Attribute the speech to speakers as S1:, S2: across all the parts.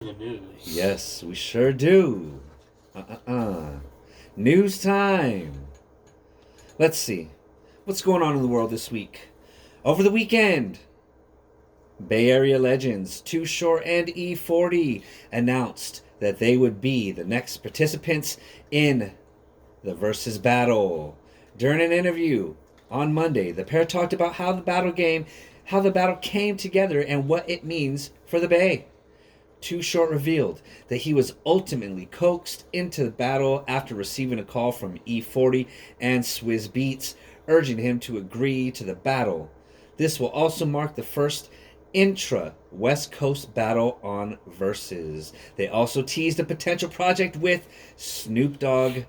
S1: The news.
S2: Yes, we sure do. News time. Let's see. What's going on in the world this week? Over the weekend, Bay Area legends Too Short and E40 announced that they would be the next participants in the Versus Battle. During an interview on Monday, the pair talked about how the battle came together and what it means for the Bay. Too Short revealed that he was ultimately coaxed into the battle after receiving a call from E40 and Swizz Beatz urging him to agree to the battle. This will also mark the first intra West Coast battle on Versus. They also teased a potential project with Snoop Dogg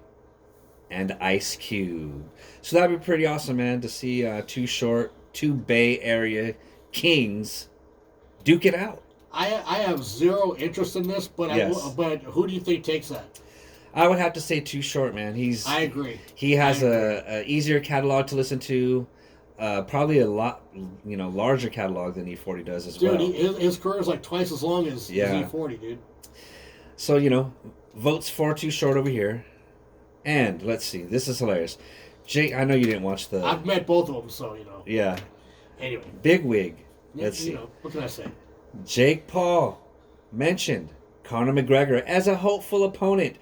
S2: and Ice Cube. So that'd be pretty awesome, man, to see Too Short, two Bay Area kings duke it out.
S1: I have zero interest in this, but
S2: Yes.
S1: but who do you think takes that?
S2: I would have to say Too Short, man.
S1: I agree.
S2: He has
S1: I agree.
S2: a easier catalog to listen to, probably a lot larger catalog than E40 does as
S1: Dude,
S2: well.
S1: his career is like twice as long as
S2: Yeah.
S1: E40, dude.
S2: So votes for Too Short over here, and let's see. This is hilarious. Jake, I know you didn't watch the.
S1: I've met both of them, so
S2: Yeah.
S1: Anyway,
S2: Big Wig. Let's see.
S1: What can I say?
S2: Jake Paul mentioned Conor McGregor as a hopeful opponent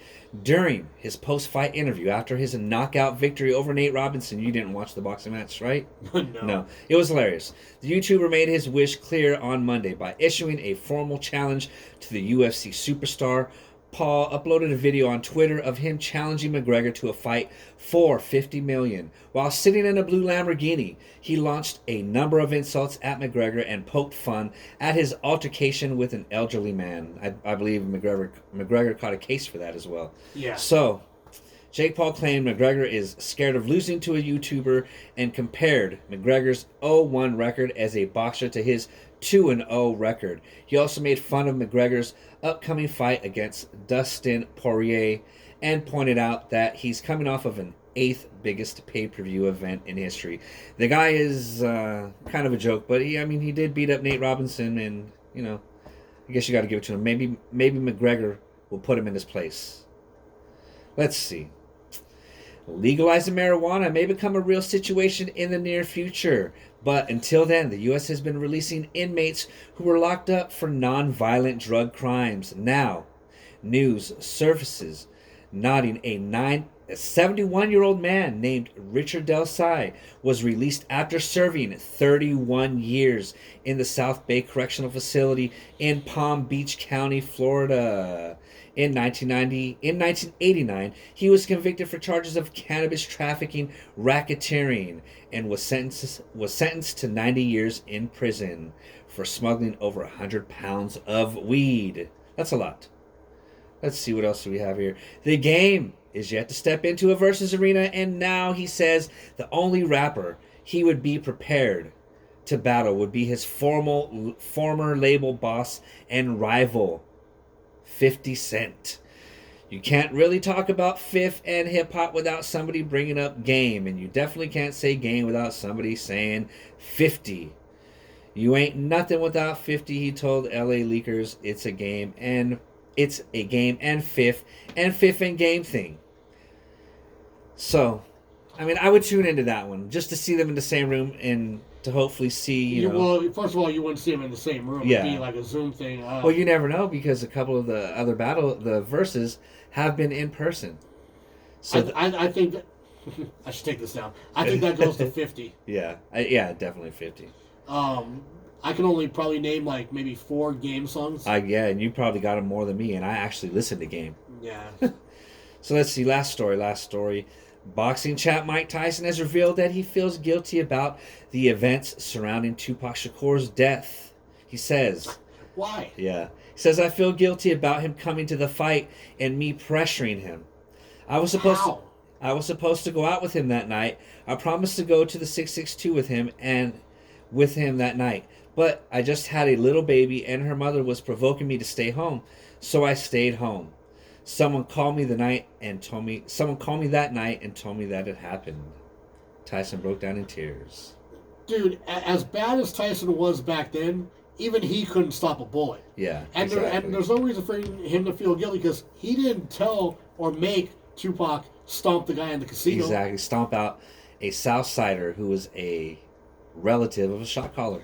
S2: during his post-fight interview after his knockout victory over Nate Robinson. You didn't watch the boxing match, right?
S1: No.
S2: No. It was hilarious. The YouTuber made his wish clear on Monday by issuing a formal challenge to the UFC superstar. Paul uploaded a video on Twitter of him challenging McGregor to a fight for $50 million. While sitting in a blue Lamborghini, he launched a number of insults at McGregor and poked fun at his altercation with an elderly man. I believe McGregor caught a case for that as well.
S1: Yeah.
S2: So, Jake Paul claimed McGregor is scared of losing to a YouTuber and compared McGregor's 0-1 record as a boxer to his 2-0 record. He also made fun of McGregor's upcoming fight against Dustin Poirier and pointed out that he's coming off of an 8th biggest pay-per-view event in history. The guy is kind of a joke, but he did beat up Nate Robinson, and I guess you got to give it to him. Maybe McGregor will put him in his place. Let's see. Legalizing marijuana may become a real situation in the near future, but until then, the U.S. has been releasing inmates who were locked up for non-violent drug crimes. Now, news surfaces noting a 71-year-old man named Richard Del Sai was released after serving 31 years in the South Bay Correctional Facility in Palm Beach County, Florida. In 1989, he was convicted for charges of cannabis trafficking, racketeering, and was sentenced to 90 years in prison for smuggling over 100 pounds of weed. That's a lot. Let's see what else we have here. The Game is yet to step into a versus arena, and now he says the only rapper he would be prepared to battle would be his former label boss and rival, 50 Cent. You can't really talk about Fifth and hip hop without somebody bringing up Game, and you definitely can't say Game without somebody saying 50. You ain't nothing without 50, he told LA Leakers. It's a game and Fifth and Game thing. So, I would tune into that one just to see them in the same room and to hopefully see,
S1: Well, first of all, you wouldn't see them in the same room.
S2: Yeah.
S1: It'd be like a Zoom thing.
S2: Well, you never know because a couple of the other the verses have been in person. So
S1: I think that I should take this down. I think that goes to 50.
S2: Yeah, definitely 50.
S1: I can only probably name like maybe 4 Game songs.
S2: Yeah, and you probably got them more than me, and I actually listened to Game.
S1: Yeah.
S2: So let's see. Last story. Boxing champ Mike Tyson has revealed that he feels guilty about the events surrounding Tupac Shakur's death. He says,
S1: Why?
S2: Yeah. He says, I feel guilty about him coming to the fight and me pressuring him. I was supposed to go out with him that night. I promised to go to the 662 with him that night. But I just had a little baby and her mother was provoking me to stay home, so I stayed home. Someone called me that night and told me that it happened. Tyson broke down in tears.
S1: Dude, as bad as Tyson was back then, even he couldn't stop a bullet.
S2: Yeah,
S1: And,
S2: exactly.
S1: and there's no reason for him to feel guilty because he didn't tell or make Tupac stomp the guy in the casino.
S2: Exactly. Stomp out a Southsider who was a relative of a shot caller.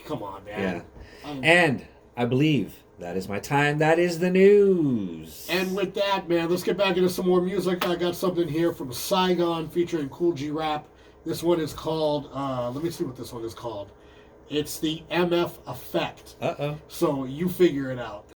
S1: Come on, man.
S2: Yeah. And I believe that is my time. That is the news.
S1: And with that, man, let's get back into some more music. I got something here from Saigon featuring Cool G Rap. This one is called, let me see what this one is called. It's the MF Effect.
S2: Uh-oh.
S1: So you figure it out.